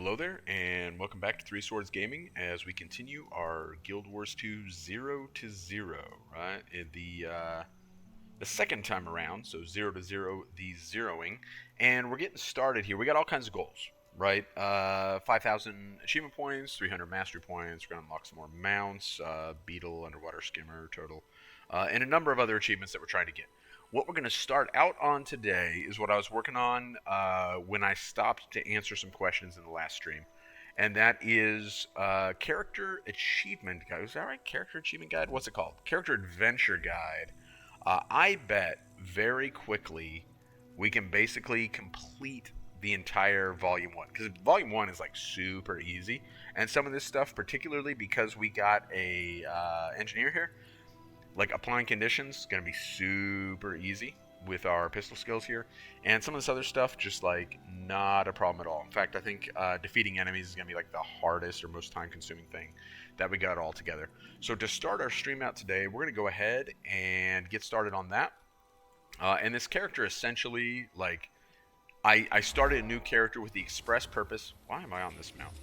Hello there, and welcome back to Three Swords Gaming as we continue our Guild Wars 2 0 to 0, right? The second time around, so 0 to 0, the zeroing, and we're getting started here. We got all kinds of goals, right? 5,000 achievement points, 300 mastery points. We're gonna unlock some more mounts, Beetle, underwater skimmer, turtle, and a number of other achievements that we're trying to get. What we're going to start out on today is what I was working on when I stopped to answer some questions in the last stream. And that is Character Achievement Guide. Is that right? Character Achievement Guide? What's it called? Character Adventure Guide. I bet very quickly we can basically complete the entire Volume 1. Because Volume 1 is like super easy. And some of this stuff, particularly because we got a engineer here, like applying conditions is going to be super easy with our pistol skills here, and some of this other stuff just like not a problem at all. In fact, I think defeating enemies is going to be like the hardest or most time consuming thing that we got all together. So to start our stream out today, we're going to go ahead and get started on that. And this character essentially, like, I started a new character with the express purpose, why am I on this mount,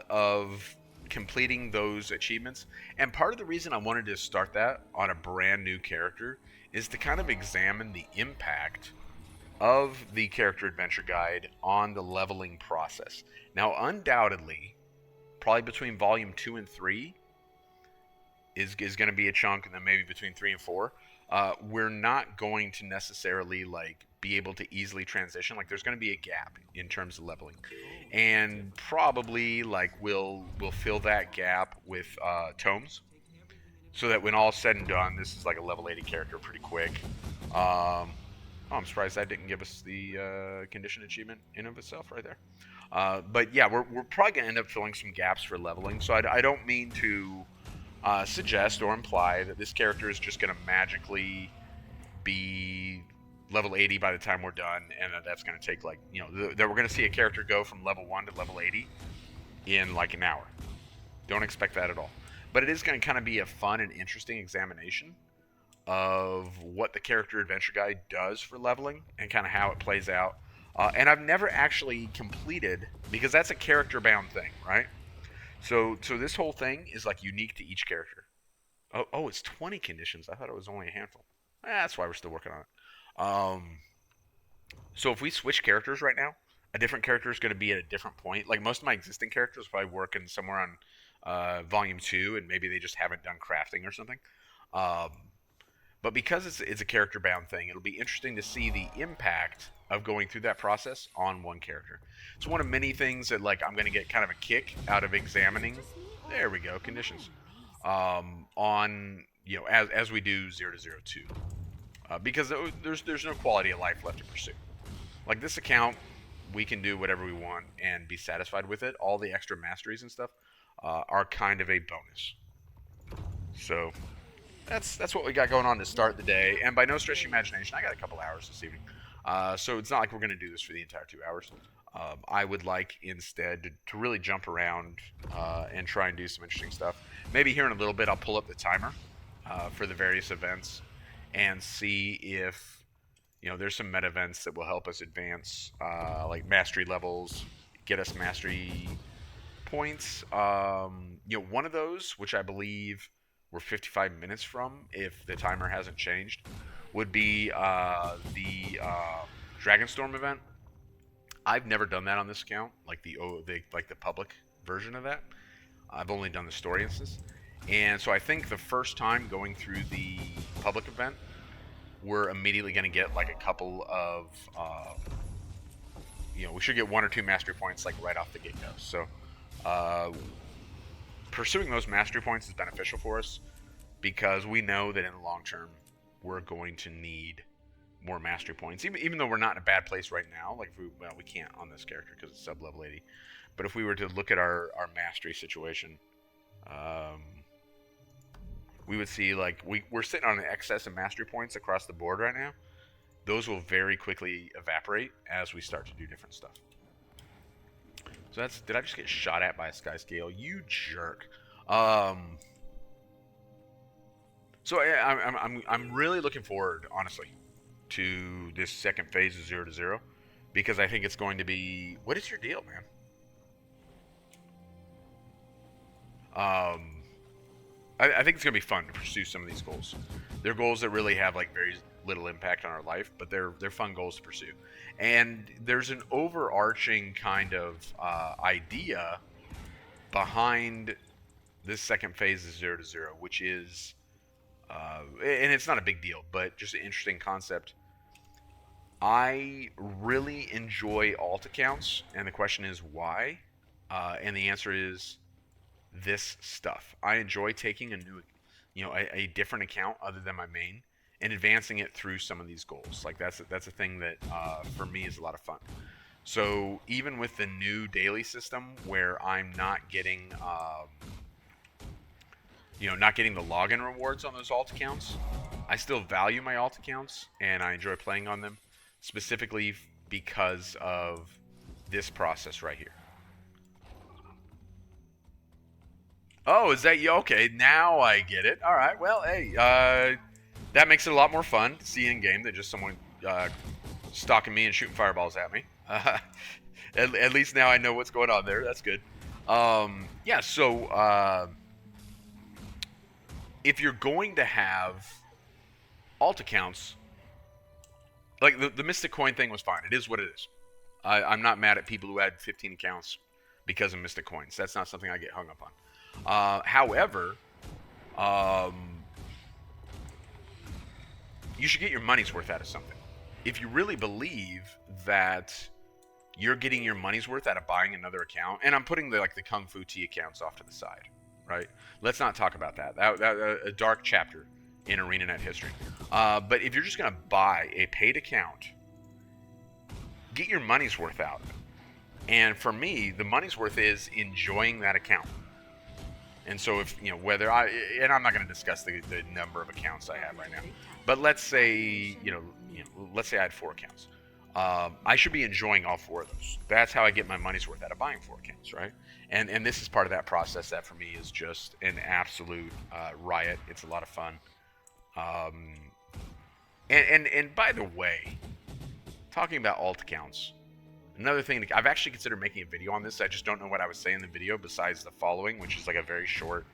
of completing those achievements. And part of the reason I wanted to start that on a brand new character is to kind of examine the impact of the character adventure guide on the leveling process. Now, undoubtedly, probably between volume 2 and 3 is going to be a chunk, and then maybe between 3 and 4, we're not going to necessarily like be able to easily transition. Like, there's going to be a gap in terms of leveling, and probably like we'll fill that gap with tomes, so that when all said and done, this is like a level 80 character pretty quick. Oh, I'm surprised that didn't give us the condition achievement in of itself right there. But yeah, we're probably gonna end up filling some gaps for leveling. So I don't mean to suggest or imply that this character is just gonna magically be level 80 by the time we're done, and that's going to take like, you know, that we're going to see a character go from level 1 to level 80 in like an hour. Don't expect that at all. But it is going to kind of be a fun and interesting examination of what the character adventure guide does for leveling and kind of how it plays out. And I've never actually completed, because that's a character bound thing, right? So this whole thing is like unique to each character. Oh, it's 20 conditions. I thought it was only a handful. That's why we're still working on it. So if we switch characters right now, a different character is going to be at a different point. Like, most of my existing characters probably working somewhere on volume 2, and maybe they just haven't done crafting or something. But because it's a character bound thing, it'll be interesting to see the impact of going through that process on one character. It's one of many things that, like, I'm going to get kind of a kick out of examining. There we go, conditions. On, you know, as we do 0 to 0 2. Because there's no quality of life left to pursue. Like, this account, we can do whatever we want and be satisfied with it. All the extra masteries and stuff are kind of a bonus. So that's what we got going on to start the day. And by no stretch of imagination, I got a couple hours this evening. So it's not like we're going to do this for the entire 2 hours. I would like instead to really jump around and try and do some interesting stuff. Maybe here in a little bit I'll pull up the timer for the various events and see if, you know, there's some meta events that will help us advance like mastery levels, get us mastery points. You know, one of those, which I believe we're 55 minutes from if the timer hasn't changed, would be the Dragonstorm event. I've never done that on this account, like the public version of that. I've only done the story instance. And so I think the first time going through the public event, we're immediately going to get like a couple of, you know, we should get 1 or 2 mastery points like right off the get-go. So pursuing those mastery points is beneficial for us because we know that in the long term, we're going to need more mastery points. Even though we're not in a bad place right now, like we can't on this character because it's sub-level 80. But if we were to look at our mastery situation, we would see like we're sitting on an excess of mastery points across the board right now. Those will very quickly evaporate as we start to do different stuff. So did I just get shot at by a sky scale? You jerk. So I'm really looking forward, honestly, to this second phase of 0 to 0, because I think it's going to be. What is your deal, man? Um, I think it's gonna be fun to pursue some of these goals. They're goals that really have like very little impact on our life, but they're fun goals to pursue. And there's an overarching kind of idea behind this second phase of 0 to 0, which is, and it's not a big deal, but just an interesting concept. I really enjoy alt accounts, and the question is why? And the answer is this stuff. I enjoy taking a new, a different account other than my main and advancing it through some of these goals. Like that's a thing that for me is a lot of fun. So even with the new daily system where I'm not getting, not getting the login rewards on those alt accounts, I still value my alt accounts and I enjoy playing on them, specifically because of this process right here. Oh, is that you? Okay, now I get it. All right. Well, hey, that makes it a lot more fun to see in game than just someone stalking me and shooting fireballs at me. At least now I know what's going on there. That's good. Yeah. So if you're going to have alt accounts, like the Mystic Coin thing was fine. It is what it is. I'm not mad at people who had 15 accounts because of Mystic Coins. That's not something I get hung up on. However, you should get your money's worth out of something. If you really believe that you're getting your money's worth out of buying another account, and I'm putting the Kung Fu Tea accounts off to the side, right? Let's not talk about that. That a dark chapter in ArenaNet history. But if you're just gonna buy a paid account, get your money's worth out. And for me, the money's worth is enjoying that account. And so if, whether and I'm not going to discuss the number of accounts I have right now, but let's say, let's say I had 4 accounts. I should be enjoying all 4 of those. That's how I get my money's worth out of buying 4 accounts, right? And this is part of that process that for me is just an absolute riot. It's a lot of fun. And by the way, talking about alt accounts, another thing, I've actually considered making a video on this. I just don't know what I would say in the video besides the following, which is like a very short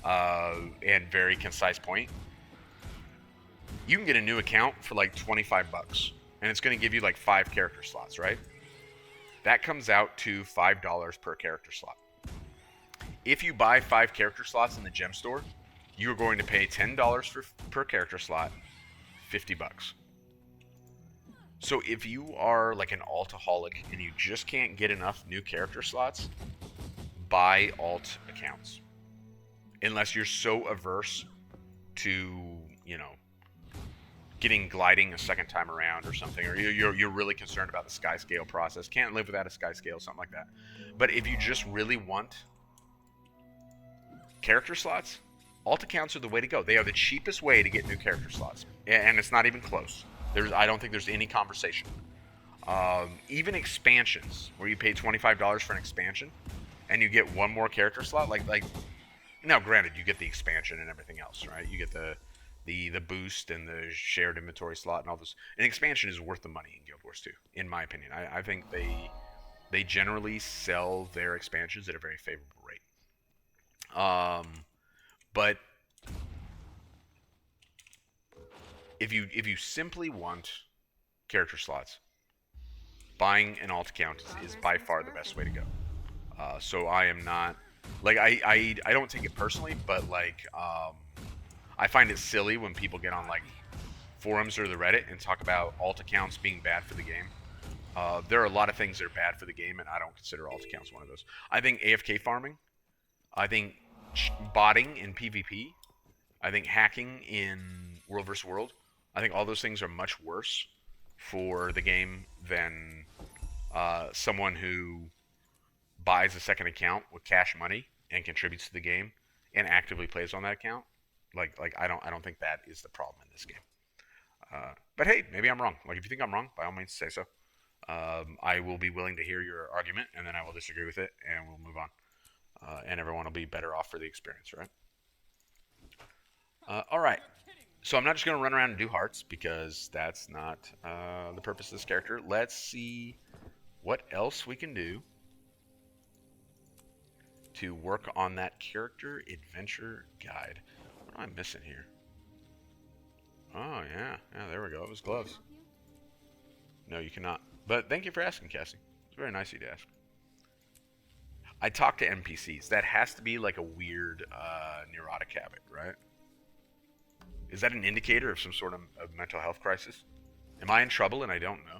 and very concise point. You can get a new account for like 25 bucks, and it's going to give you like 5 character slots, right? That comes out to $5 per character slot. If you buy 5 character slots in the gem store, you're going to pay $10 per character slot, 50 bucks. So if you are like an altaholic and you just can't get enough new character slots, buy alt accounts. Unless you're so averse to, getting gliding a second time around or something, or you're really concerned about the sky scale process, can't live without a sky scale, something like that. But if you just really want character slots, alt accounts are the way to go. They are the cheapest way to get new character slots, and it's not even close. I don't think there's any conversation. Even expansions, where you pay $25 for an expansion, and you get 1 more character slot. Now, granted, you get the expansion and everything else, right? You get the boost and the shared inventory slot and all this. An expansion is worth the money in Guild Wars 2, in my opinion. I think they generally sell their expansions at a very favorable rate. But if you simply want character slots, buying an alt account is by far the best way to go. So I am not I don't take it personally, but I find it silly when people get on forums or the Reddit and talk about alt accounts being bad for the game. There are a lot of things that are bad for the game, and I don't consider alt accounts one of those. I think AFK farming, I think botting in PvP, I think hacking in World vs. World, I think all those things are much worse for the game than someone who buys a second account with cash money and contributes to the game and actively plays on that account. I don't think that is the problem in this game. But hey, maybe I'm wrong. If you think I'm wrong, by all means say so. I will be willing to hear your argument, and then I will disagree with it, and we'll move on. And everyone will be better off for the experience, right? All right. So I'm not just going to run around and do hearts, because that's not the purpose of this character. Let's see what else we can do to work on that character adventure guide. What am I missing here? Oh, yeah. Yeah, there we go. It was gloves. No, you cannot. But thank you for asking, Cassie. It's very nice of you to ask. I talk to NPCs. That has to be like a weird neurotic habit, right? Is that an indicator of some sort of mental health crisis? Am I in trouble and I don't know?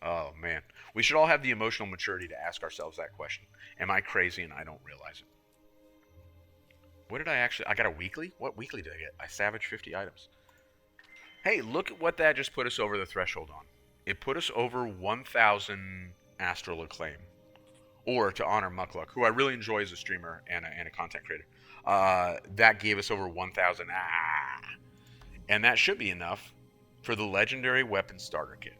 Oh, man. We should all have the emotional maturity to ask ourselves that question. Am I crazy and I don't realize it? What did I actually... I got a weekly? What weekly did I get? I savaged 50 items. Hey, look at what that just put us over the threshold on. It put us over 1,000 astral acclaim. Or, to honor Muckluck, who I really enjoy as a streamer and a content creator, that gave us over 1,000. And that should be enough for the legendary weapon starter kit.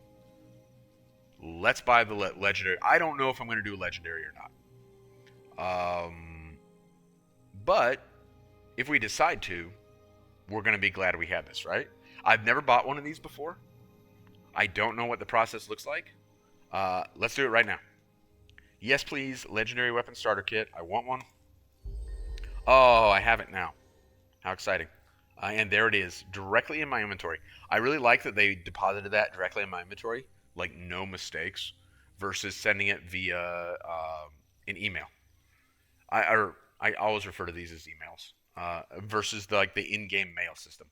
Let's buy the legendary. I don't know if I'm going to do a legendary or not. But if we decide to, we're going to be glad we had this, right? I've never bought one of these before. I don't know what the process looks like. Let's do it right now. Yes, please. Legendary weapon starter kit. I want one. Oh, I have it now. How exciting. And there it is, directly in my inventory. I really like that they deposited that directly in my inventory, like no mistakes, versus sending it via an email. I always refer to these as emails, versus the in-game mail system.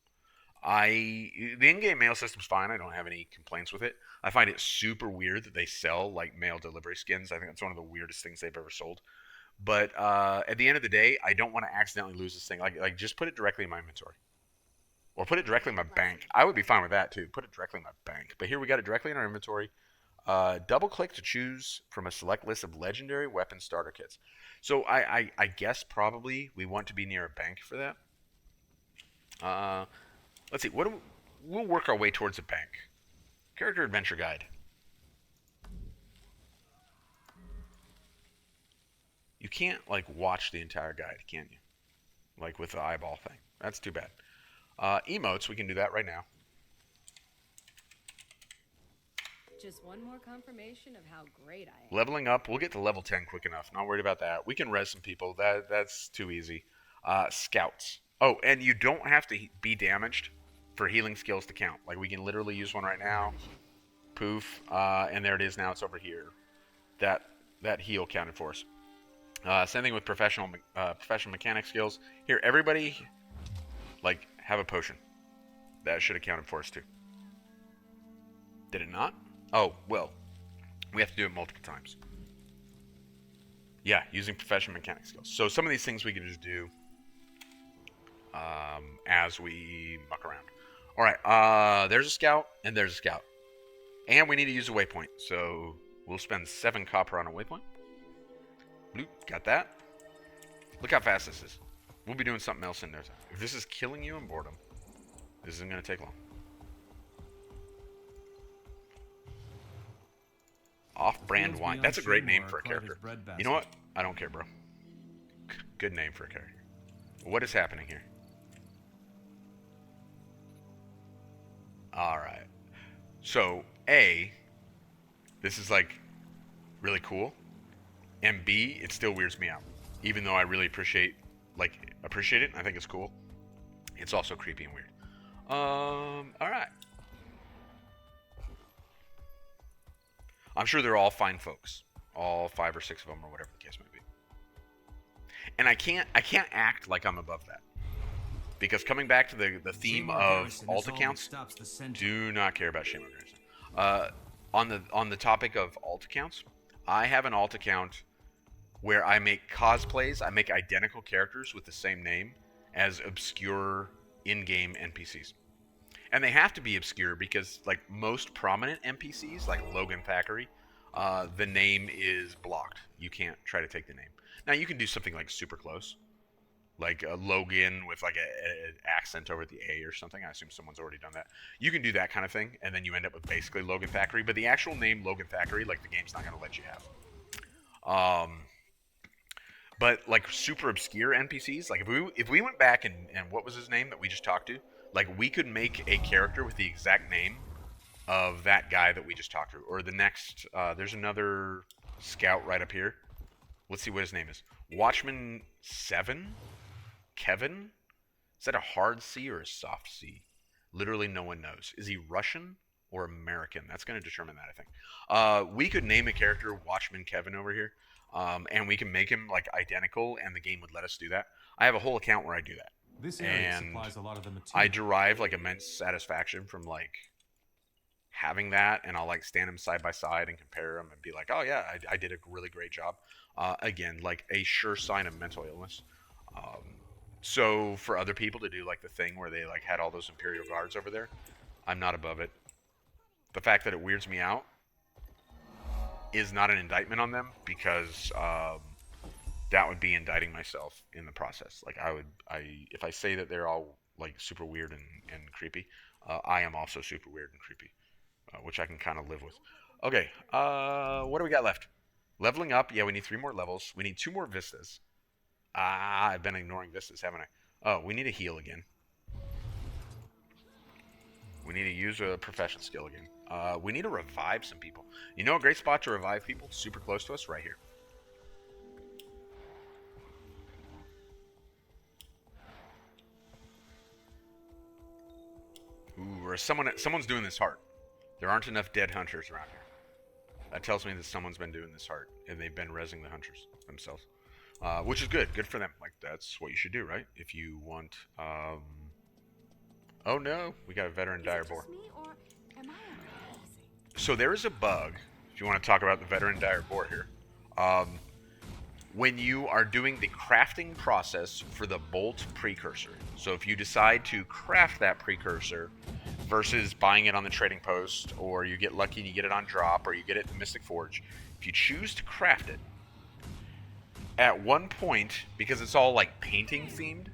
The in-game mail system's fine. I don't have any complaints with it. I find it super weird that they sell like mail delivery skins. I think that's one of the weirdest things they've ever sold. But at the end of the day, I don't want to accidentally lose this thing. Like just put it directly in my inventory. Or put it directly in my bank. I would be fine with that too. Put it directly in my bank. But here we got it directly in our inventory. Double click to choose from a select list of legendary weapon starter kits. So I guess probably we want to be near a bank for that. Let's see. We'll work our way towards a bank. Character adventure guide. You can't like watch the entire guide, can you? Like with the eyeball thing. That's too bad. Emotes, we can do that right now. Just one more confirmation of how great I am. Leveling up, we'll get to level 10 quick enough. Not worried about that. We can res some people. That's too easy. Scouts. Oh, and you don't have to be damaged for healing skills to count. Like we can literally use one right now. Poof. And there it is now. It's over here. That heal counted for us. Same thing with professional mechanic skills. Here, everybody, like, have a potion. That should have counted for us too. Did it not? Oh, well, we have to do it multiple times. Yeah, using professional mechanic skills. So some of these things we can just do as we muck around. All right, there's a scout, and there's a scout. And we need to use a waypoint, so we'll spend 7 copper on a waypoint. Bloop, got that. Look how fast this is. We'll be doing something else in there. If this is killing you in boredom, this isn't going to take long. Off-brand wine. That's a great name for a character. You know what? I don't care, bro. Good name for a character. What is happening here? Alright. So, A, this is like really cool. And B, it still weirds me out. Even though I really appreciate it, I think it's cool. It's also creepy and weird. Alright. I'm sure they're all fine folks. All 5 or 6 of them or whatever the case may be. And I can't act like I'm above that. Because coming back to the theme of alt accounts, do not care about Shimmer Garrison. On the topic of alt accounts, I have an alt account where I make cosplays, I make identical characters with the same name as obscure in-game NPCs. And they have to be obscure because, like, most prominent NPCs, like Logan Thackeray, the name is blocked. You can't try to take the name. Now, you can do something, like, super close. Like Logan with, like, an accent over the A or something. I assume someone's already done that. You can do that kind of thing, and then you end up with basically Logan Thackeray. But the actual name Logan Thackeray, like, the game's not going to let you have. But, like, super obscure NPCs, like, if we went back and what was his name that we just talked to? Like, we could make a character with the exact name of that guy that we just talked to. Or the next, there's another scout right up here. Let's see what his name is. Watchman 7? Kevin? Is that a hard C or a soft C? Literally no one knows. Is he Russian or American? That's going to determine that, I think. We could name a character Watchman Kevin over here, and we can make him like identical, and the game would let us do that. I have a whole account where I do that. This area And supplies a lot of the material. I derive like immense satisfaction from like having that, and I'll like stand them side by side and compare them and be like, oh yeah, I did a really great job. Again, like a sure sign of mental illness. So for other people to do like the thing where they like had all those Imperial Guards over there, I'm not above it. The fact that it weirds me out is not an indictment on them, because that would be indicting myself in the process. Like if I say that they're all like super weird and creepy, I am also super weird and creepy, which I can kind of live with. Okay, what do we got left? Leveling up. Yeah, we need 3 more levels. We need 2 more vistas. I've been ignoring vistas, haven't I? Oh, we need to heal again. We need to use a profession skill again. We need to revive some people. You know a great spot to revive people super close to us? Right here. Ooh, or someone's doing this hard. There aren't enough dead hunters around here. That tells me that someone's been doing this hard, and they've been rezzing the hunters themselves. Which is good. Good for them. Like, that's what you should do, right? If you want, Oh no, we got a veteran dire boar. So there is a bug, if you want to talk about the veteran dire boar here. When you are doing the crafting process for the bolt precursor. So if you decide to craft that precursor versus buying it on the trading post, or you get lucky and you get it on drop, or you get it in Mystic Forge, if you choose to craft it, at one point, because it's all like painting themed,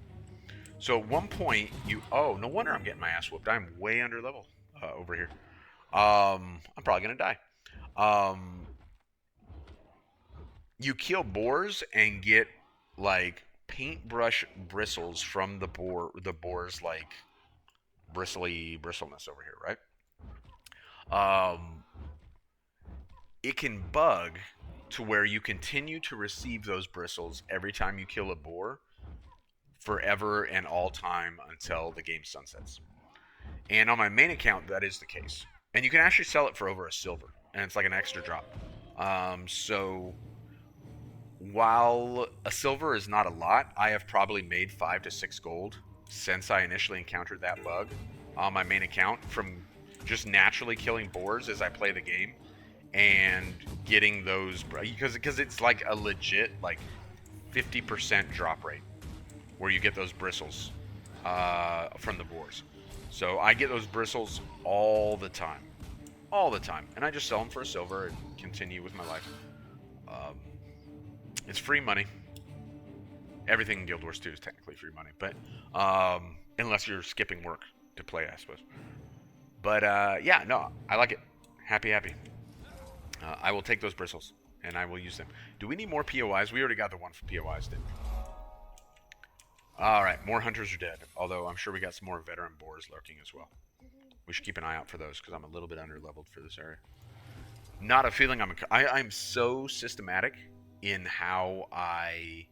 so at one point oh, no wonder I'm getting my ass whooped. I'm way under level over here. I'm probably gonna die. You kill boars and get like paintbrush bristles from the boar's like bristleness over here, right? It can bug to where you continue to receive those bristles every time you kill a boar, forever and all time until the game sunsets. And on my main account, that is the case. And you can actually sell it for over a silver, and it's like an extra drop. So while a silver is not a lot, I have probably made 5 to 6 gold since I initially encountered that bug on my main account from just naturally killing boars as I play the game and getting those, because it's like a legit like 50% drop rate where you get those bristles from the boars. So I get those bristles all the time, and I just sell them for a silver and continue with my life. It's free money. Everything in Guild Wars 2 is technically free money, but unless you're skipping work to play, I suppose. But yeah, no, I like it. Happy. I will take those bristles, and I will use them. Do we need more POIs? We already got the one for POIs, didn't we? Alright, more hunters are dead. Although, I'm sure we got some more veteran boars lurking as well. We should keep an eye out for those, because I'm a little bit under-leveled for this area. Not a feeling I'm so systematic in how I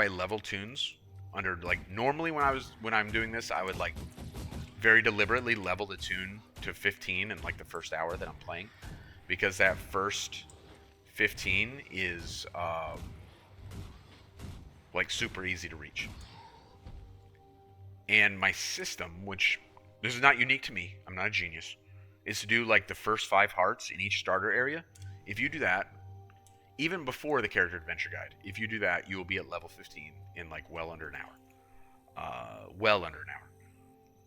level tunes. Under, like, normally when I'm doing this, I would, like, very deliberately level the tune to 15 in like the first hour that I'm playing, because that first 15 is like super easy to reach. And my system, which this is not unique to me, I'm not a genius, is to do like the first 5 hearts in each starter area. If you do that, even before the character adventure guide, if you do that, you will be at level 15 in like well under an hour.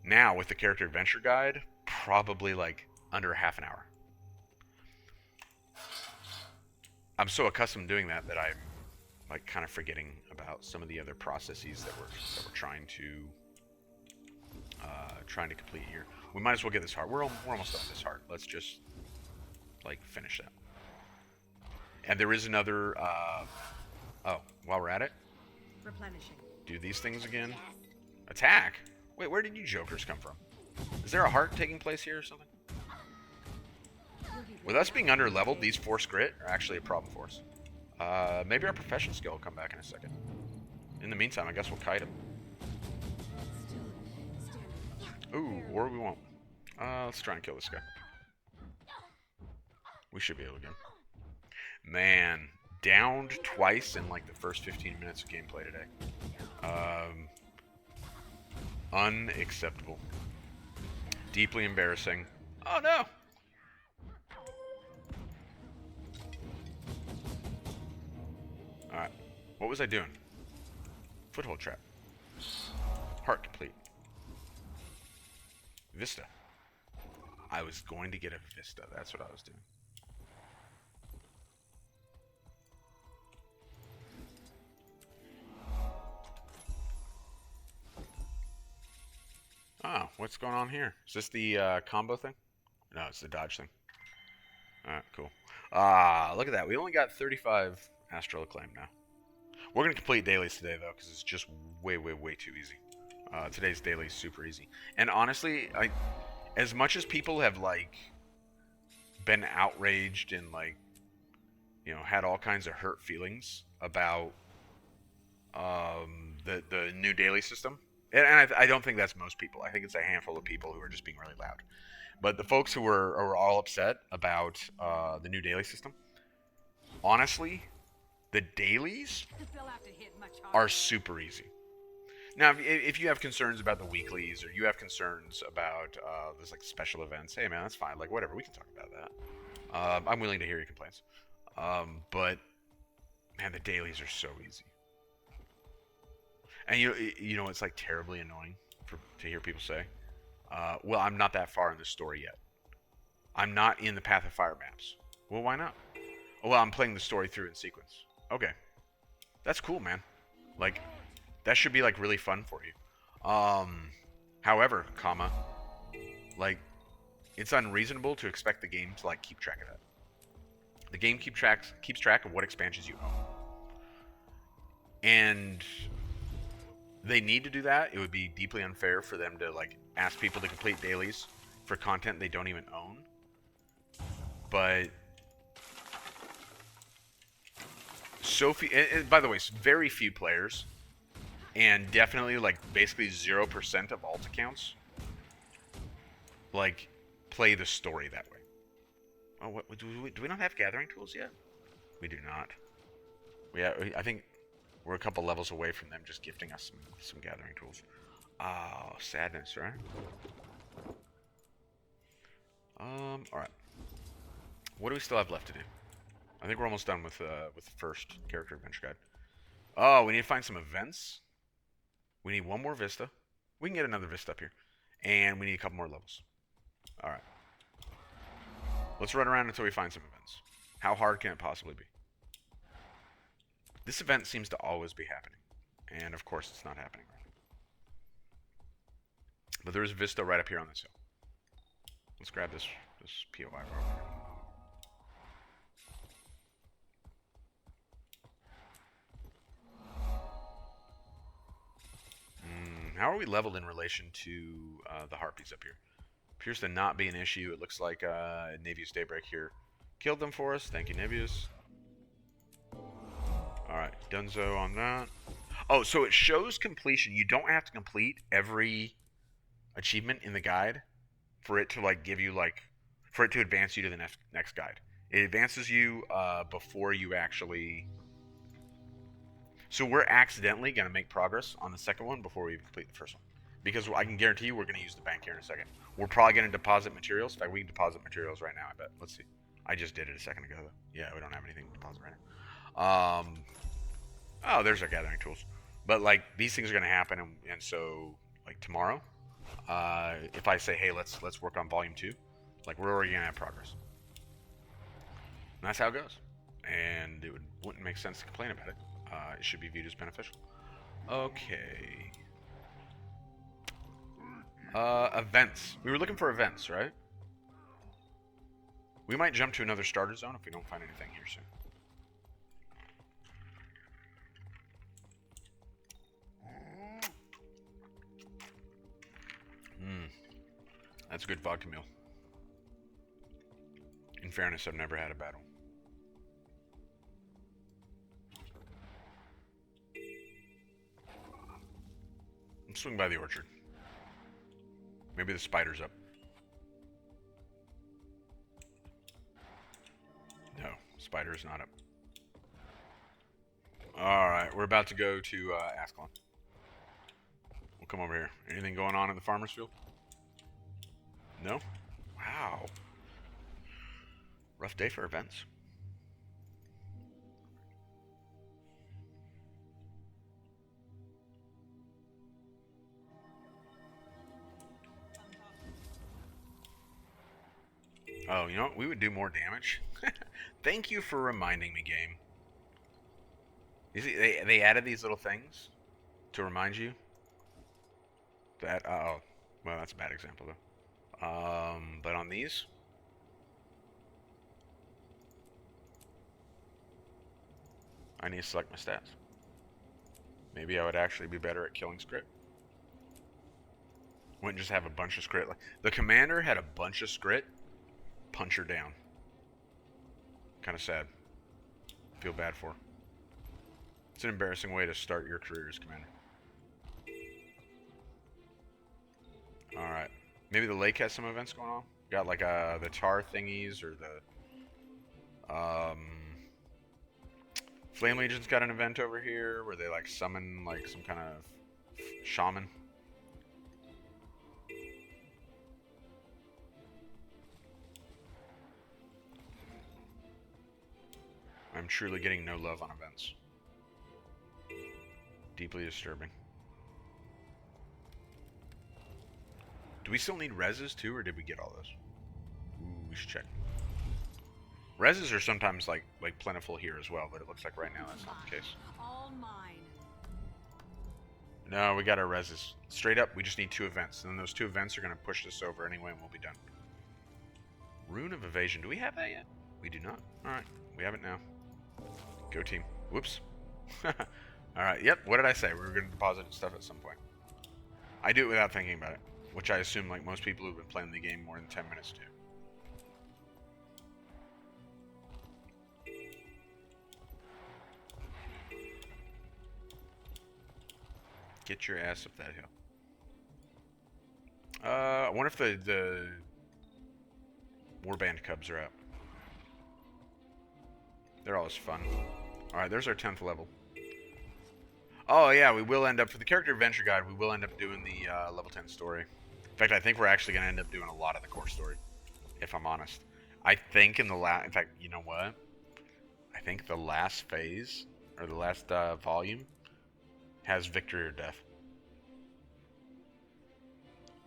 Now, with the character adventure guide, probably like under half an hour. I'm so accustomed to doing that I'm like kind of forgetting about some of the other processes that we're trying to complete here. We might as well get this heart. We're almost done with this heart. Let's just like finish that. And there is another. Oh, while we're at it, Replenishing. do these things again. Attack. Wait, where did you jokers come from? Is there a heart taking place here or something? With us being under leveled, these force grit are actually a problem for us. Maybe our profession skill will come back in a second. In the meantime, I guess we'll kite him. Ooh, or we won't. Let's try and kill this guy. We should be able to get him. Man, downed twice in like the first 15 minutes of gameplay today. Unacceptable. Deeply embarrassing. Oh no! Alright. What was I doing? Foothold trap. Heart complete. Vista. I was going to get a Vista. That's what I was doing. Oh, what's going on here? Is this the combo thing? No, it's the dodge thing. Alright, cool. Look at that. We only got 35 Astral Acclaim now. We're going to complete dailies today, though, because it's just way, way, way too easy. Today's daily is super easy. And honestly, as much as people have, like, been outraged and, like, you know, had all kinds of hurt feelings about the new daily system, and I don't think that's most people. I think it's a handful of people who are just being really loud. But the folks who are all upset about the new daily system, honestly, the dailies are super easy. Now, if you have concerns about the weeklies, or you have concerns about those like special events, hey man, that's fine. Like whatever, we can talk about that. I'm willing to hear your complaints. But man, the dailies are so easy. And you know it's like terribly annoying to hear people say, well, I'm not that far in the story yet. I'm not in the Path of Fire maps. Well, why not? Oh, well, I'm playing the story through in sequence. Okay. That's cool, man. Like, that should be, like, really fun for you. However, comma, like, it's unreasonable to expect the game to, like, keep track of that. The game keeps track of what expansions you own. And they need to do that. It would be deeply unfair for them to, like, ask people to complete dailies for content they don't even own. But so few, and by the way, very few players, and definitely like basically 0% of alt accounts, like play the story that way. Oh, what do we not have gathering tools yet? We do not. I think we're a couple levels away from them just gifting us some gathering tools. Oh, sadness, right? All right. What do we still have left to do? I think we're almost done with the first character adventure guide. Oh, we need to find some events. We need one more Vista. We can get another Vista up here. And we need a couple more levels. Alright. Let's run around until we find some events. How hard can it possibly be? This event seems to always be happening. And of course it's not happening right now. But there is a Vista right up here on this hill. Let's grab this POI real quick. How are we leveled in relation to the Harpies up here? Appears to not be an issue. It looks like Navius Daybreak here killed them for us. Thank you, Navius. Alright, Dunzo on that. Oh, so it shows completion. You don't have to complete every achievement in the guide for it to like give you like, for it to advance you to the next guide. It advances you before you actually... So we're accidentally going to make progress on the second one before we complete the first one. Because I can guarantee you we're going to use the bank here in a second. We're probably going to deposit materials. In fact, we can deposit materials right now, I bet. Let's see. I just did it a second ago, though. Yeah, we don't have anything to deposit right now. Oh, there's our gathering tools. But, like, these things are going to happen, and so, like, tomorrow, if I say, hey, let's work on Volume 2, like, we're already going to have progress. And that's how it goes. And it wouldn't make sense to complain about it. It should be viewed as beneficial. Okay. Events. We were looking for events, right? We might jump to another starter zone if we don't find anything here soon. That's a good vodka meal. In fairness, I've never had a battle. Let's swing by the orchard. Maybe the spider's up. No, spider's not up. Alright, we're about to go to Ascalon. We'll come over here. Anything going on in the farmer's field? No? Wow. Rough day for events. Oh, you know what? We would do more damage. Thank you for reminding me, game. You see, they added these little things to remind you that. Oh, well, that's a bad example though. But on these, I need to select my stats. Maybe I would actually be better at killing script. Wouldn't just have a bunch of script. The commander had a bunch of script. Punch her down. Kind of sad. Feel bad for her. It's an embarrassing way to start your career as commander. Alright. Maybe the lake has some events going on. Got like the tar thingies or the Flame Legion's got an event over here where they like summon like some kind of shaman. I'm truly getting no love on events. Deeply disturbing. Do we still need reses too, or did we get all those? Ooh, we should check. Reses are sometimes like plentiful here as well, but it looks like right now that's not the case. All mine. No, we got our reses. Straight up, we just need 2 events. And then those 2 events are going to push this over anyway, and we'll be done. Rune of Evasion. Do we have that yet? We do not. Alright, we have it now. Go team. Whoops. Alright, yep, what did I say? We were going to deposit stuff at some point. I do it without thinking about it, which I assume like most people who've been playing the game more than 10 minutes do. Get your ass up that hill. I wonder if the Warband Cubs are out. They're always fun. Alright, there's our 10th level. Oh yeah, we will end up, for the character adventure guide, we will end up doing the level 10 story. In fact, I think we're actually going to end up doing a lot of the core story, if I'm honest. I think in fact, you know what? I think the last phase, or the last volume, has victory or death.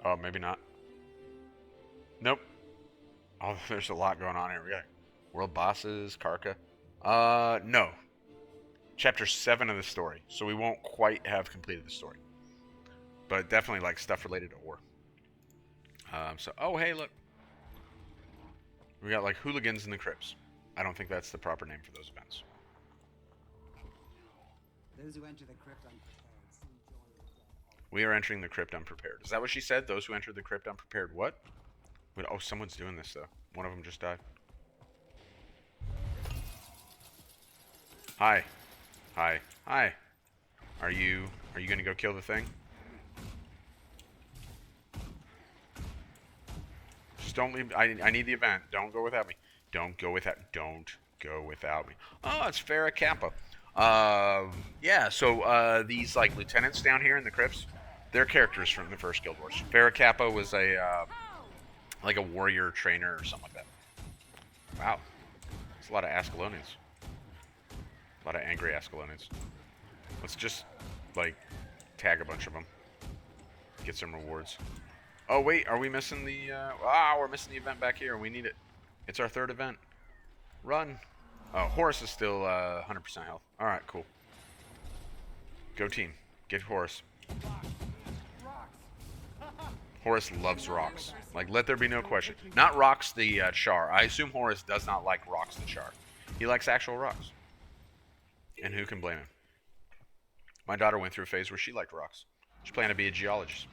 Oh, maybe not. Nope. Oh, there's a lot going on here. We got world bosses, Karka. No. Chapter 7 of the story. So we won't quite have completed the story. But definitely like stuff related to ore. Oh, hey, look. We got like hooligans in the crypts. I don't think that's the proper name for those events. Those who enter the crypt unprepared soon join the dead. We are entering the crypt unprepared. Is that what she said? Those who enter the crypt unprepared. What? Wait, oh, someone's doing this though. One of them just died. Hi. Hi. Hi. Are you gonna go kill the thing? Just don't leave. I need the event. Don't go without me. Don't go without me. Oh, it's Farrah Kappa. Yeah, so these like lieutenants down here in the crypts, they're characters from the first Guild Wars. Farrah Kappa was a like a warrior trainer or something like that. Wow. It's a lot of Ascalonians. A lot of angry Ascalonians. Let's just like tag a bunch of them. Get some rewards. Oh wait, are we missing the we're missing the event back here. We need it. It's our 3rd event. Run. Oh, Horus is still 100% health. Alright, cool. Go team. Get Horus. Horus loves rocks. Like, let there be no question. Not rocks the char. I assume Horus does not like rocks the char. He likes actual rocks. And who can blame him? My daughter went through a phase where she liked rocks. She planned to be a geologist.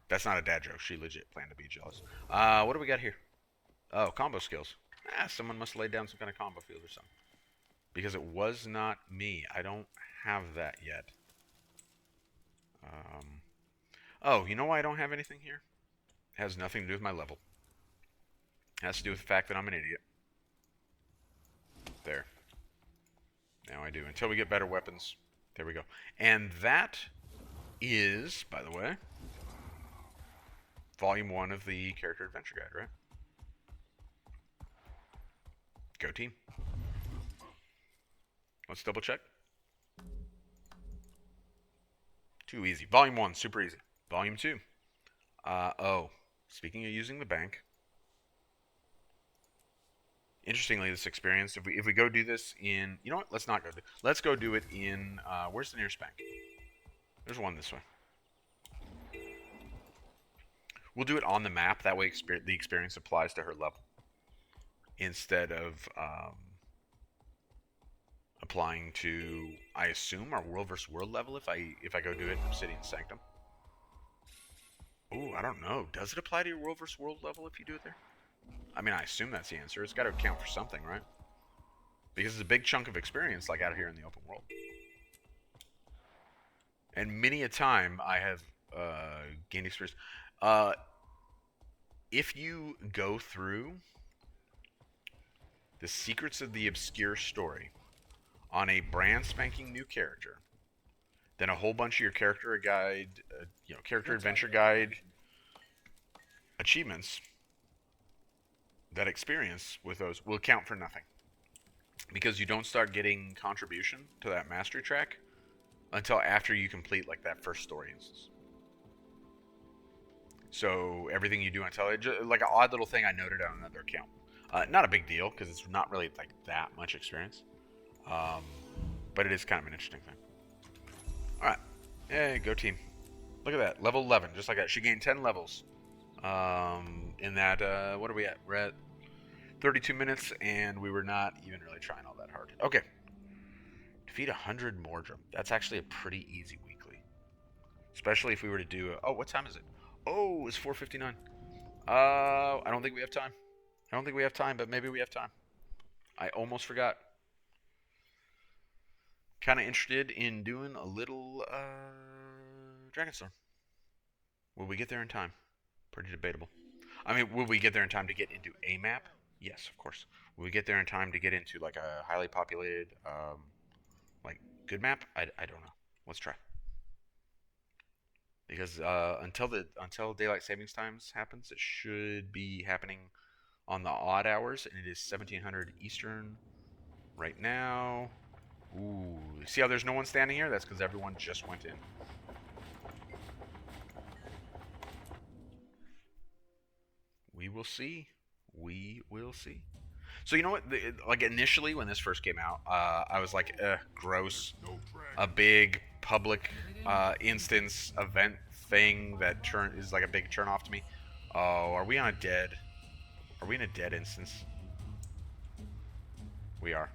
That's not a dad joke. She legit planned to be a geologist. What do we got here? Oh, combo skills. Someone must lay down some kind of combo field or something. Because it was not me. I don't have that yet. Oh, you know why I don't have anything here? It has nothing to do with my level. It has to do with the fact that I'm an idiot. There. Now I do. Until we get better weapons. There we go. And that is, by the way, Volume 1 of the Character Adventure Guide, right? Go team. Let's double check. Too easy. Volume 1, super easy. Volume 2. Oh, speaking of using the bank. Interestingly, this experience, if we go do this in, you know what? Let's not go. Let's go do it in. Where's the nearest bank? There's one this way. We'll do it on the map. That way, the experience applies to her level instead of applying to, I assume, our world versus world level. If I go do it in Obsidian Sanctum. Oh, I don't know. Does it apply to your world versus world level if you do it there? I mean, I assume that's the answer. It's got to account for something, right? Because it's a big chunk of experience, like out here in the open world. And many a time I have gained experience. If you go through the Secrets of the Obscure story on a brand spanking new character, then a whole bunch of your character guide, character adventure guide achievements, that experience with those will count for nothing. Because you don't start getting contribution to that mastery track until after you complete like that first story instance. So everything you do until like an odd little thing I noted on another account. Not a big deal because it's not really like that much experience. But it is kind of an interesting thing. Alright. Hey, go team. Look at that. Level 11. Just like that. She gained 10 levels. In that, what are we at? We're at 32 minutes, and we were not even really trying all that hard. Okay. Defeat 100 Mordrum. That's actually a pretty easy weekly. Especially if we were to do... Oh, what time is it? Oh, it's 4:59. I don't think we have time. I don't think we have time, but maybe we have time. I almost forgot. Kind of interested in doing a little Dragonstorm. Will we get there in time? Pretty debatable. I mean, will we get there in time to get into a map? Yes, of course. Will we get there in time to get into like a highly populated, like good map? I don't know. Let's try. Because until daylight savings times happens, it should be happening on the odd hours, and it is 1700 Eastern right now. Ooh, see how there's no one standing here? That's because everyone just went in. We will see. We will see. So you know what? Like initially when this first came out, I was like, gross. A big public instance event thing that is like a big turn off to me. Oh, are we on a dead? Are we in a dead instance? We are.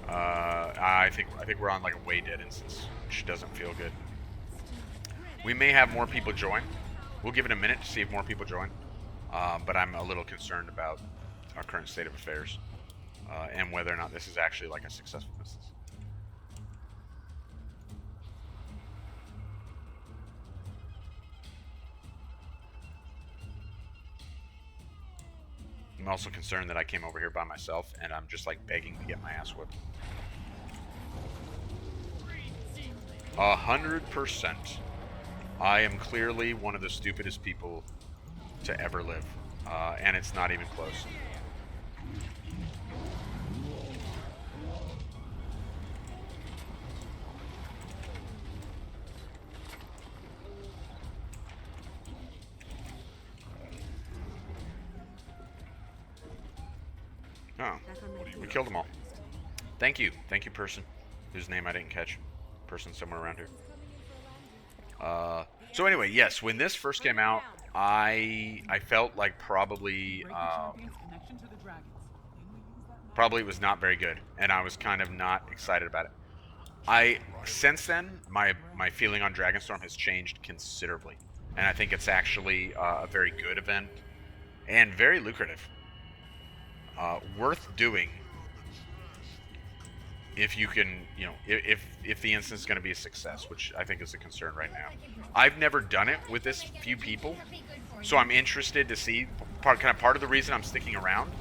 I think we're on like a way dead instance, which doesn't feel good. We may have more people join. We'll give it a minute to see if more people join. But I'm a little concerned about our current state of affairs and whether or not this is actually like a successful instance. I'm also concerned that I came over here by myself and I'm just like begging to get my ass whipped. 100%. I am clearly one of the stupidest people to ever live. And it's not even close. Oh, we killed them all. Thank you, person, whose name I didn't catch. Person somewhere around here. So anyway, yes, when this first came out, I felt like probably it was not very good, and I was kind of not excited about it. Since then, my feeling on Dragonstorm has changed considerably, and I think it's actually a very good event and very lucrative. Worth doing if you can, if the instance is going to be a success, which I think is a concern right now. I've never done it with this few people, so I'm interested to see. Part of the reason I'm sticking around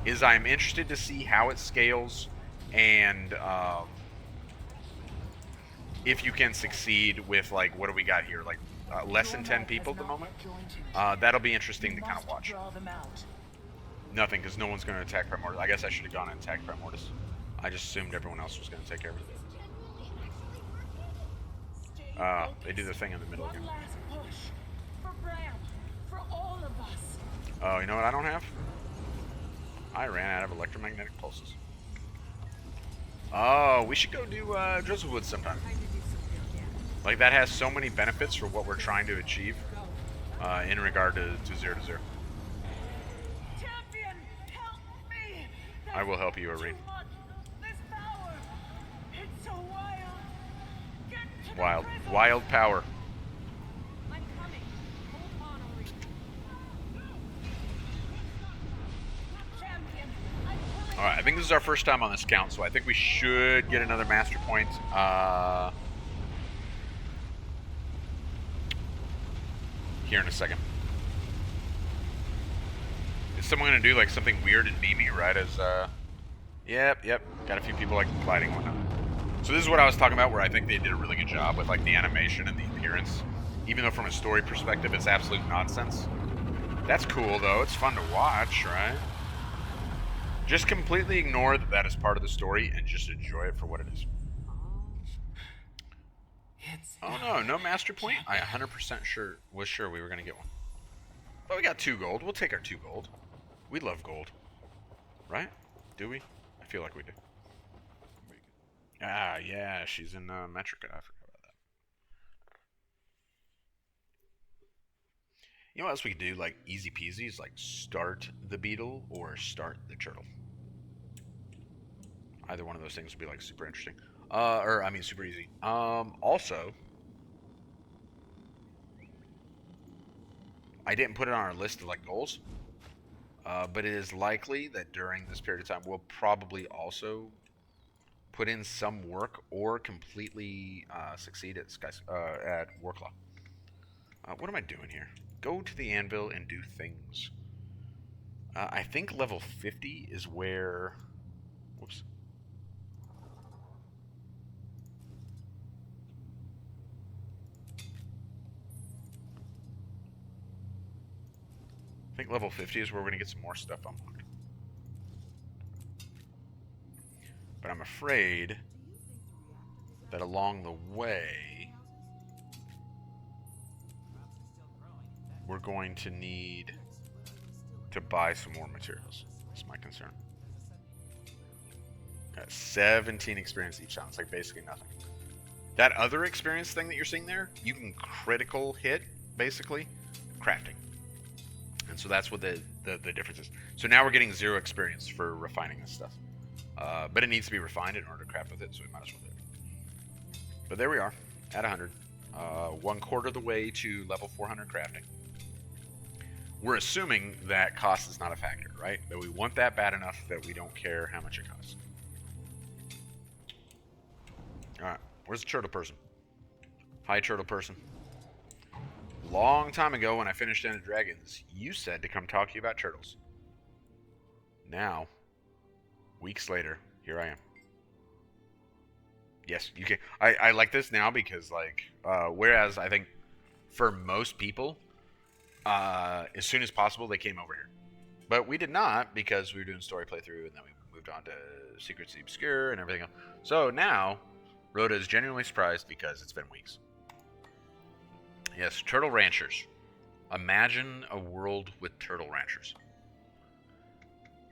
is I'm interested to see how it scales, and if you can succeed with, like, what do we got here, like less than 10 people at the moment. That'll be interesting to kind of watch. Nothing, because no one's going to attack Primordius. I guess I should have gone and attacked Primordius. I just assumed everyone else was going to take care of it. They do the thing in the middle again. Oh, you know what I don't have? I ran out of electromagnetic pulses. Oh, we should go do Drizzlewood sometime. Like, that has so many benefits for what we're trying to achieve in regard to 0 to 0. Champion, help me! I will help you, Irene. This power, it's so wild. Get to the Wild. prison. Wild power. I'm coming. Hold on, Ori. Champion, I'm pulling Alright, I think this is our first time on this count, so I think we should get another master point. Here in a second. Is someone going to do, like, something weird and memey right as, Yep. Got a few people, like, gliding and whatnot. So this is what I was talking about, where I think they did a really good job with, like, the animation and the appearance. Even though from a story perspective, it's absolute nonsense. That's cool, though. It's fun to watch, right? Just completely ignore that that is part of the story and just enjoy it for what it is. Oh, no master point? I 100% was sure we were going to get one. But we got 2 gold. We'll take our 2 gold. We love gold. Right? Do we? I feel like we do. Ah, yeah, she's in Metrica. I forgot about that. You know what else we could do? Like, easy peasy is, like, start the Beetle or start the Turtle. Either one of those things would be, like, super interesting. Super easy. Also, I didn't put it on our list of, like, goals. But it is likely that during this period of time, we'll probably also put in some work or completely succeed at Warclaw. What am I doing here? Go to the anvil and do things. I think level 50 is where... Whoops. I think level 50 is where we're going to get some more stuff unlocked. But I'm afraid that along the way, we're going to need to buy some more materials. That's my concern. Got 17 experience each time. It's like basically nothing. That other experience thing that you're seeing there, you can critical hit, basically, crafting. And so that's what the difference is. So now we're getting 0 experience for refining this stuff. But it needs to be refined in order to craft with it, so we might as well do it. But there we are, at 100. 1/4 of the way to level 400 crafting. We're assuming that cost is not a factor, right? That we want that bad enough that we don't care how much it costs. Alright, where's the turtle person? Hi, turtle person. Long time ago when I finished End of Dragons, you said to come talk to you about turtles. Now, weeks later, here I am. Yes, you can. I like this now because, like, whereas I think for most people, as soon as possible, they came over here. But we did not, because we were doing story playthrough, and then we moved on to Secrets of the Obscure and everything else. So now, Rhoda is genuinely surprised because it's been weeks. Yes, turtle ranchers. Imagine a world with turtle ranchers.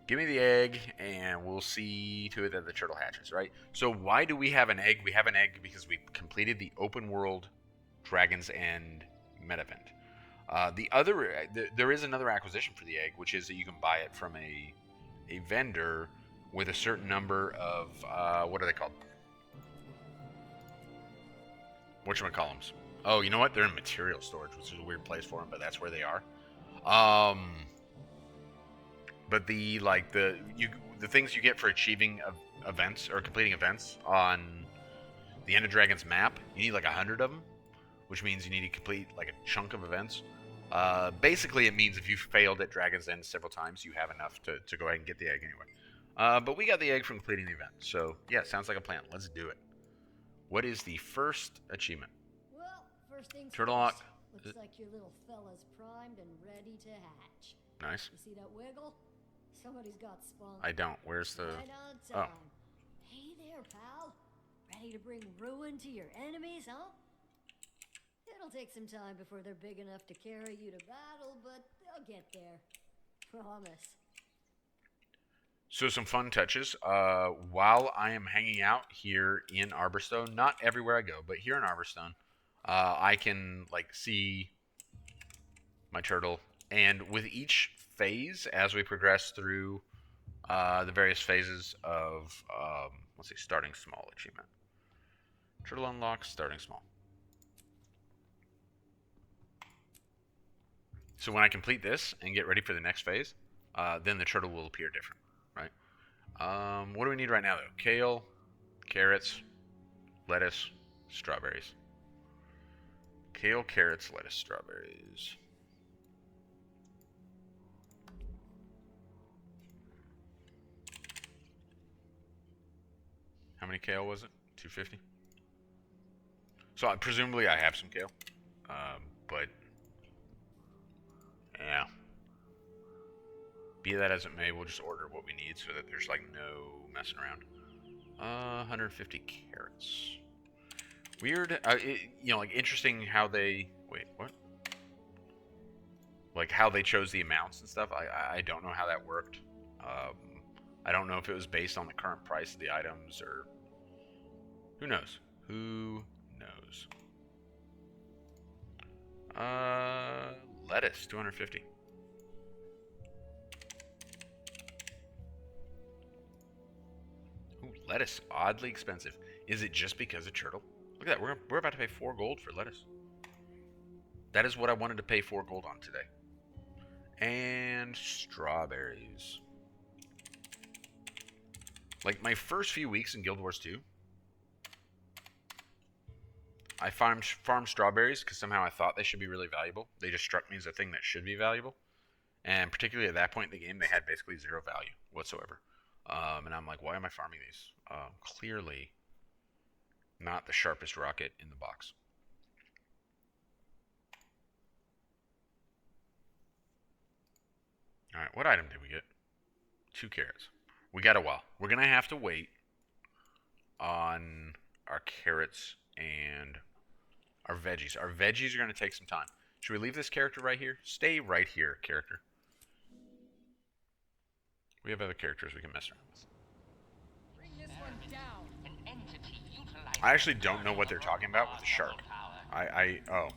Give me the egg, and we'll see to it that the turtle hatches, right? So why do we have an egg? We have an egg because we completed the open world Dragon's End meta event. There is another acquisition for the egg, which is that you can buy it from a vendor with a certain number of, what are they called? Whatchamacallums. Oh, you know what? They're in material storage, which is a weird place for them, but that's where they are. But the things you get for achieving events or completing events on the End of Dragons map. You need like 100 of them, which means you need to complete like a chunk of events. Basically, it means if you've failed at Dragon's End several times, you have enough to go ahead and get the egg anyway. But we got the egg from completing the event, so yeah, sounds like a plan. Let's do it. What is the first achievement? Well, first things Turtle first. Lock. Looks like your little fella's primed and ready to hatch. Nice. You see that wiggle? Somebody's got spunk. I don't. Where's the... Right on time. Hey there, pal. Ready to bring ruin to your enemies, huh? It'll take some time before they're big enough to carry you to battle, but they'll get there. Promise. So some fun touches. While I am hanging out here in Arborstone, not everywhere I go, but here in Arborstone, I can like see my turtle, and with each phase, as we progress through the various phases of, let's see, starting small achievement. Turtle unlock, starting small. So when I complete this and get ready for the next phase, then the turtle will appear different, right? What do we need right now, though? Kale, carrots, lettuce, strawberries. Kale, carrots, lettuce, strawberries. How many kale was it? 250? So presumably I have some kale. But yeah. Be that as it may, we'll just order what we need so that there's like no messing around. 150 carrots. Weird, like interesting how they... Wait, what? Like how they chose the amounts and stuff. I don't know how that worked. I don't know if it was based on the current price of the items or... Who knows? Who knows? Lettuce, 250. Ooh, lettuce, oddly expensive. Is it just because of turtle? Look at that, we're about to pay 4 gold for lettuce. That is what I wanted to pay 4 gold on today. And strawberries. Like my first few weeks in Guild Wars 2, I farmed strawberries because somehow I thought they should be really valuable. They just struck me as a thing that should be valuable. And particularly at that point in the game, they had basically 0 value whatsoever. And I'm like, why am I farming these? Clearly not the sharpest rocket in the box. Alright, what item did we get? 2 carrots. We got a while. We're going to have to wait on our carrots and our veggies. Our veggies are going to take some time. Should we leave this character right here? Stay right here, character. We have other characters we can mess around with. Bring this one down. I actually don't know what they're talking about with the shark. Oh.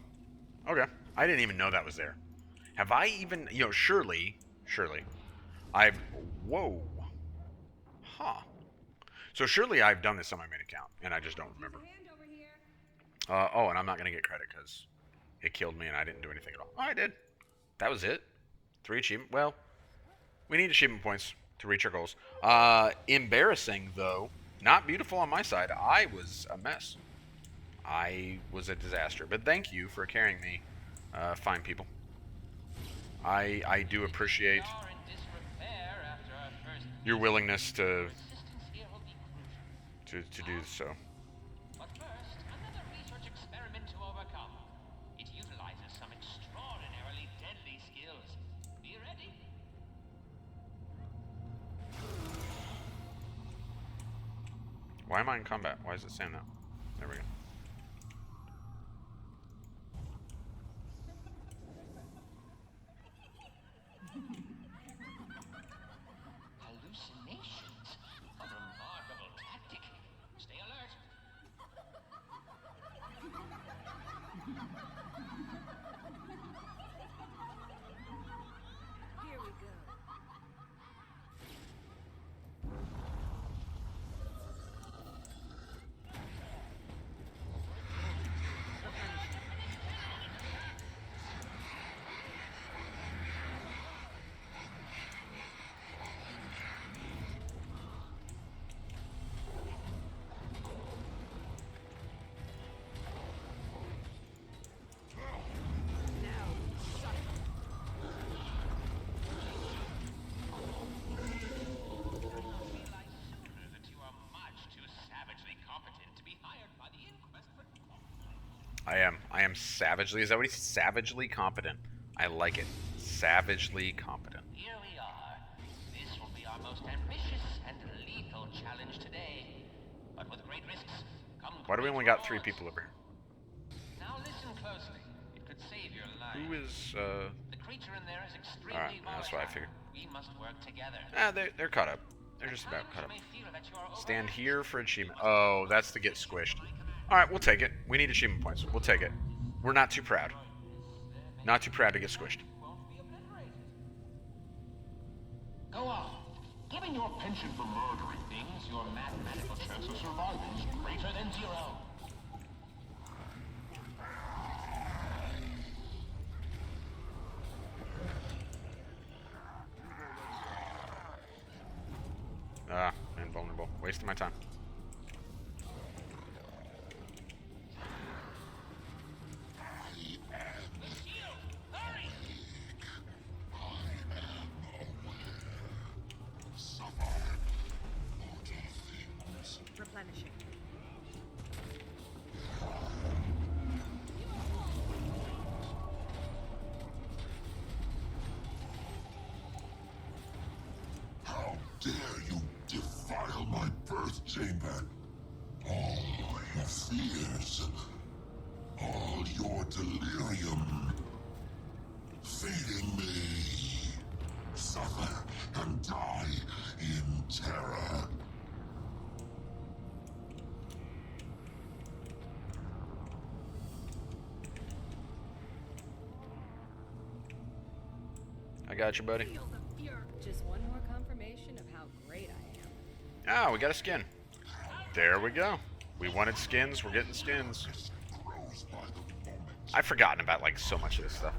Okay. I didn't even know that was there. Have I even, surely, whoa. Huh. So surely I've done this on my main account, and I just don't remember. Oh, and I'm not going to get credit because it killed me and I didn't do anything at all. Oh, I did. That was it. 3 achievement. Well, we need achievement points to reach our goals. Embarrassing, though. Not beautiful on my side. I was a mess. I was a disaster. But thank you for carrying me, fine people. I do appreciate your willingness to do so. But first, another research experiment to overcome. It utilizes some extraordinarily deadly skills. Be ready? Why am I in combat? Why is it saying that? There we go. Hallucinations. A remarkable tactic. Stay alert. Here we go. I am. I am savagely. Is that what he's savagely competent? I like it. Savagely competent. Here we are. This will be our most ambitious and lethal challenge today. But with great risks come Why do we great only got 3 rewards. people over here? Now listen closely. It could save your life. Who is, The creature in there is extremely Alright, that's what I figured. We must work together. they're caught up. They're just about caught up. You may feel that you are Stand overmatched. here for achievement. Oh, that's to get squished. Alright, we'll take it. We need achievement points. We'll take it. We're not too proud. Not too proud to get squished. Go on. Given your penchant for murdering things, your mathematical chance of surviving is greater than 0. Invulnerable. Wasting my time. Replenishing. How dare you defile my birth chamber? All your fears, all your delirium, feeding me. Suffer and die in terror. I got you, buddy. Feel the fear. Just one more confirmation of how great I am. Ah, we got a skin. There we go. We wanted skins. We're getting skins. Grows by the moment. I've forgotten about, like, so much of this stuff.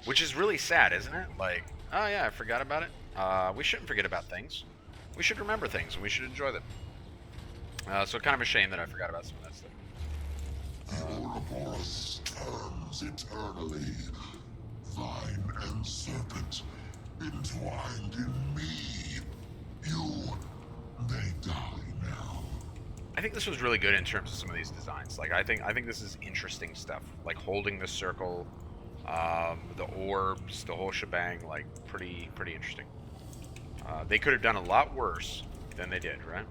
Which is really sad, isn't it? Like, oh yeah, I forgot about it. We shouldn't forget about things. We should remember things, and we should enjoy them. So kind of a shame that I forgot about some of that stuff. The Ouroboros turns eternally. Vine and serpent entwined in me. You may die now. I think this was really good in terms of some of these designs. Like, I think this is interesting stuff. Like holding the circle, the orbs, the whole shebang. Like, pretty interesting. They could have done a lot worse than they did, right?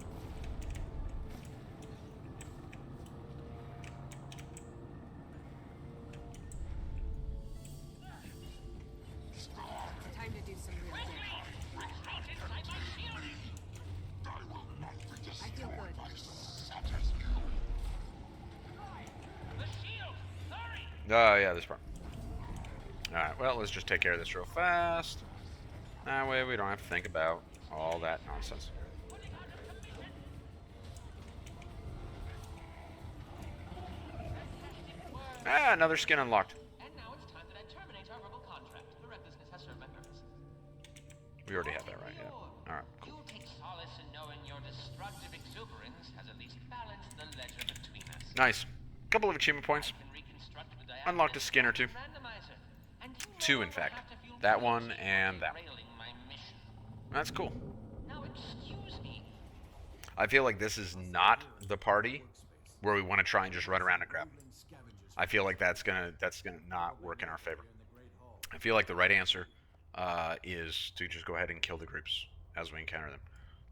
Time to do some real damage. I will not be I destroyed feel good. by such as you. The shield! Hurry! Oh yeah, this part. Alright, well, let's just take care of this real fast. That way we don't have to think about all that nonsense. Ah, another skin unlocked. And now it's time that I terminate our verbal contract. The recklessness has served my purpose. We already have that right, yeah. Alright, cool. You'll take solace in knowing your destructive exuberance has at least balanced the ledger between us. Nice. Couple of achievement points. I can reconstruct the Unlocked a skin or two. randomizer, and you no 2, in longer fact. have to feel That guilty one for and that one. derailing my mission. That's cool. Now excuse me. I feel like this is not the party where we want to try and just run around and grab them. I feel like that's gonna not work in our favor. I feel like the right answer is to just go ahead and kill the groups as we encounter them.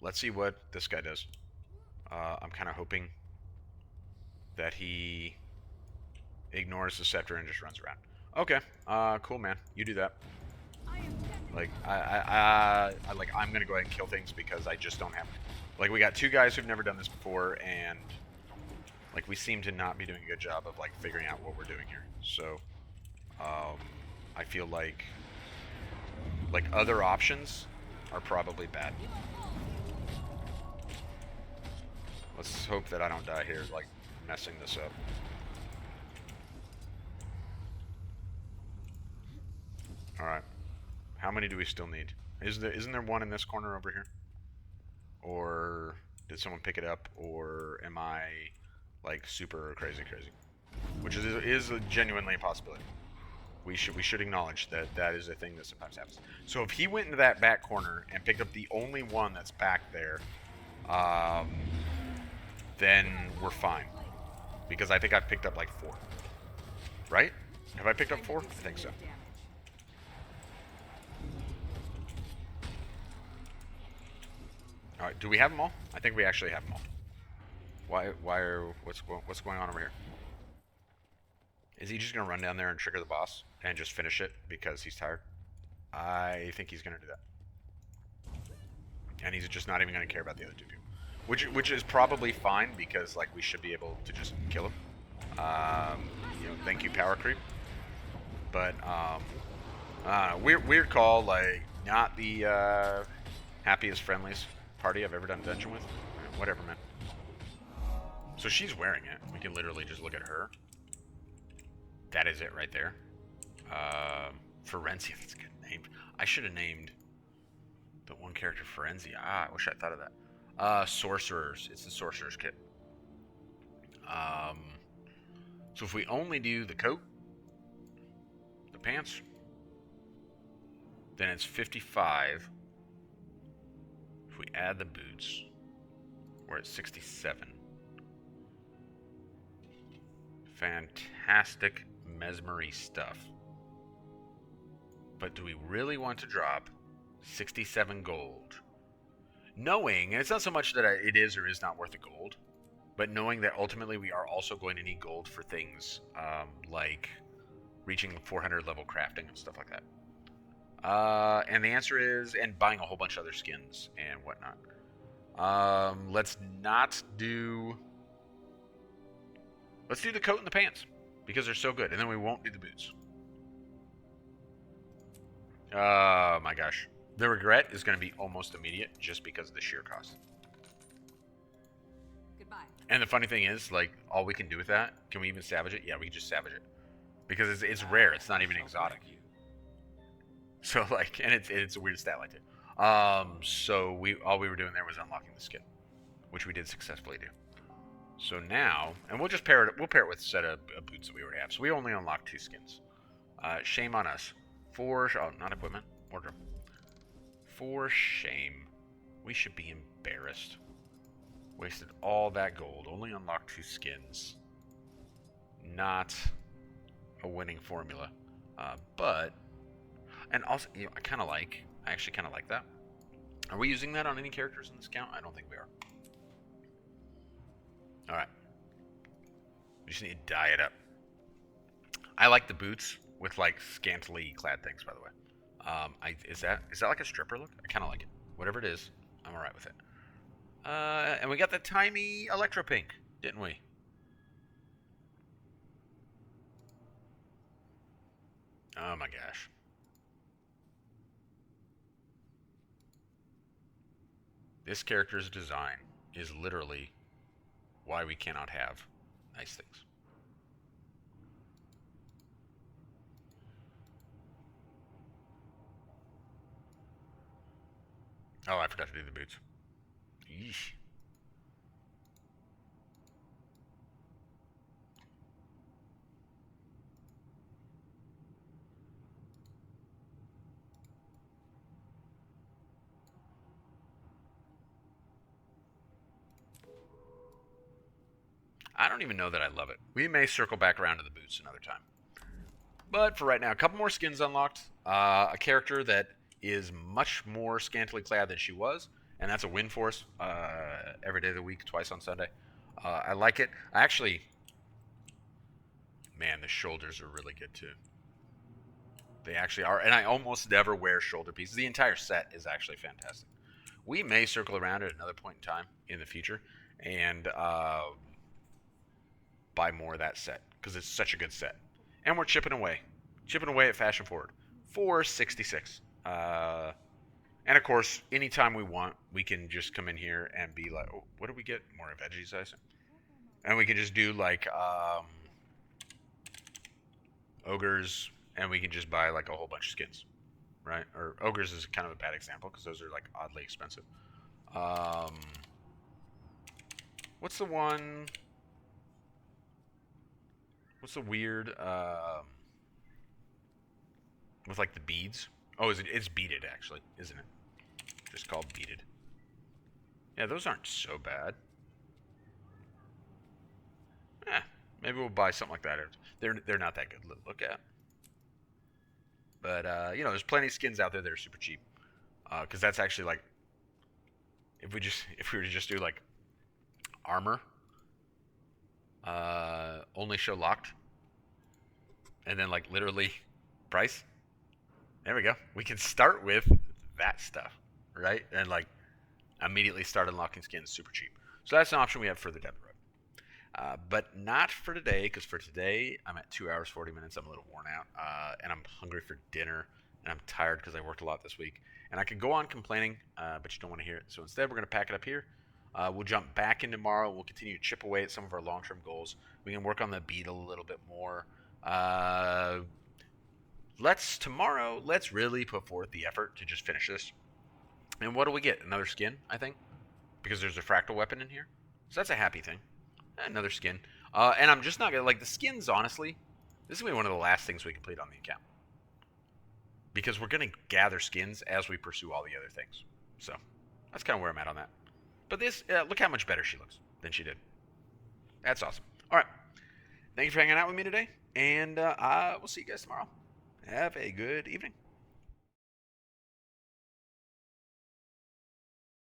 Let's see what this guy does. I'm kind of hoping that he ignores the scepter and just runs around. Okay, cool, man. You do that. Like I'm gonna go ahead and kill things because I just don't have to. Like, we got 2 guys who've never done this before, and like we seem to not be doing a good job of like figuring out what we're doing here. So I feel like other options are probably bad. Let's hope that I don't die here, like messing this up. All right, how many do we still need? Isn't there one in this corner over here? Or did someone pick it up? Or am I like super crazy? Which is genuinely a possibility. We should acknowledge that that is a thing that sometimes happens. So if he went into that back corner and picked up the only one that's back there, then we're fine. Because I think I've picked up like 4. right? Have I picked up 4? I think so. All right, do we have them all? I think we actually have them all. What's going on over here? Is he just gonna run down there and trigger the boss and just finish it because he's tired? I think he's gonna do that. And he's just not even gonna care about the other 2 people. Which is probably fine because like we should be able to just kill him. You know, thank you, power creep. But weird call. Like not the happiest, friendliest party I've ever done dungeon with. Whatever, man. So she's wearing it. We can literally just look at her. That is it right there. Forensia, that's a good name. I should have named the one character Forensia. I wish I thought of that. Sorcerers. It's the Sorcerer's Kit. So if we only do the coat, the pants, then it's 55. If we add the boots, we're at 67. Fantastic mesmery stuff. But do we really want to drop 67 gold? Knowing, and it's not so much that it is or is not worth the gold, but knowing that ultimately we are also going to need gold for things like reaching 400 level crafting and stuff like that. And the answer is, and buying a whole bunch of other skins and whatnot. Let's do the coat and the pants because they're so good, and then we won't do the boots. Oh my gosh. The regret is going to be almost immediate just because of the sheer cost. Goodbye. And the funny thing is, like, all we can do with that, can we even salvage it? Yeah, we can just salvage it. Because it's rare. It's not even exotic. So, like, and it's a weird stat like that. So all we were doing there was unlocking the skin, which we did successfully do. So now, and we'll pair it with a set of boots that we already have. So we only unlocked 2 skins. Shame on us. Not equipment, wardrobe. For shame. We should be embarrassed. Wasted all that gold. Only unlocked 2 skins. Not a winning formula. But, and also, you know, I actually kind of like that. Are we using that on any characters in this count? I don't think we are. Alright. We just need to dye it up. I like the boots with, like, scantily clad things, by the way. Is that like a stripper look? I kind of like it. Whatever it is, I'm alright with it. And we got the tiny electro pink, didn't we? Oh my gosh. This character's design is literally why we cannot have nice things. Oh, I forgot to do the boots. Yeesh. I don't even know that I love it. We may circle back around to the boots another time. But for right now, a couple more skins unlocked. A character that is much more scantily clad than she was, and that's a win for us. Every day of the week, twice on Sunday. I like it. Man, the shoulders are really good too. They actually are, and I almost never wear shoulder pieces. The entire set is actually fantastic. We may circle around at another point in time in the future and buy more of that set because it's such a good set. And we're chipping away at Fashion Forward. 466. And of course, anytime we want, we can just come in here and be like, oh, what do we get? More veggies, I assume. And we can just do like ogres, and we can just buy like a whole bunch of skins, right? Or ogres is kind of a bad example because those are like oddly expensive. What's the one? What's the weird with like the beads? Oh, it's beaded actually, isn't it? Just called beaded. Yeah, those aren't so bad. Maybe we'll buy something like that. They're not that good to look at. But, there's plenty of skins out there that are super cheap. Because that's actually, like, if we were to just do, like, armor, only show locked, and then, like, literally price, there we go. We can start with that stuff, right? And, like, immediately start unlocking skins super cheap. So that's an option we have further down the road. But not for today, because for today, I'm at 2 hours, 40 minutes. I'm a little worn out, and I'm hungry for dinner, and I'm tired because I worked a lot this week. And I could go on complaining, but you don't want to hear it. So instead, we're going to pack it up here. We'll jump back in tomorrow. We'll continue to chip away at some of our long-term goals. We can work on the Beetle a little bit more. Let's really put forth the effort to just finish this. And what do we get? Another skin, I think, because there's a Fractal weapon in here. So that's a happy thing. Another skin. And I'm just not going to, like, the skins, honestly, this is going to be one of the last things we complete on the account. Because we're going to gather skins as we pursue all the other things. So, that's kind of where I'm at on that. But this, look how much better she looks than she did. That's awesome. Alright. Thank you for hanging out with me today. And we'll see you guys tomorrow. Have a good evening.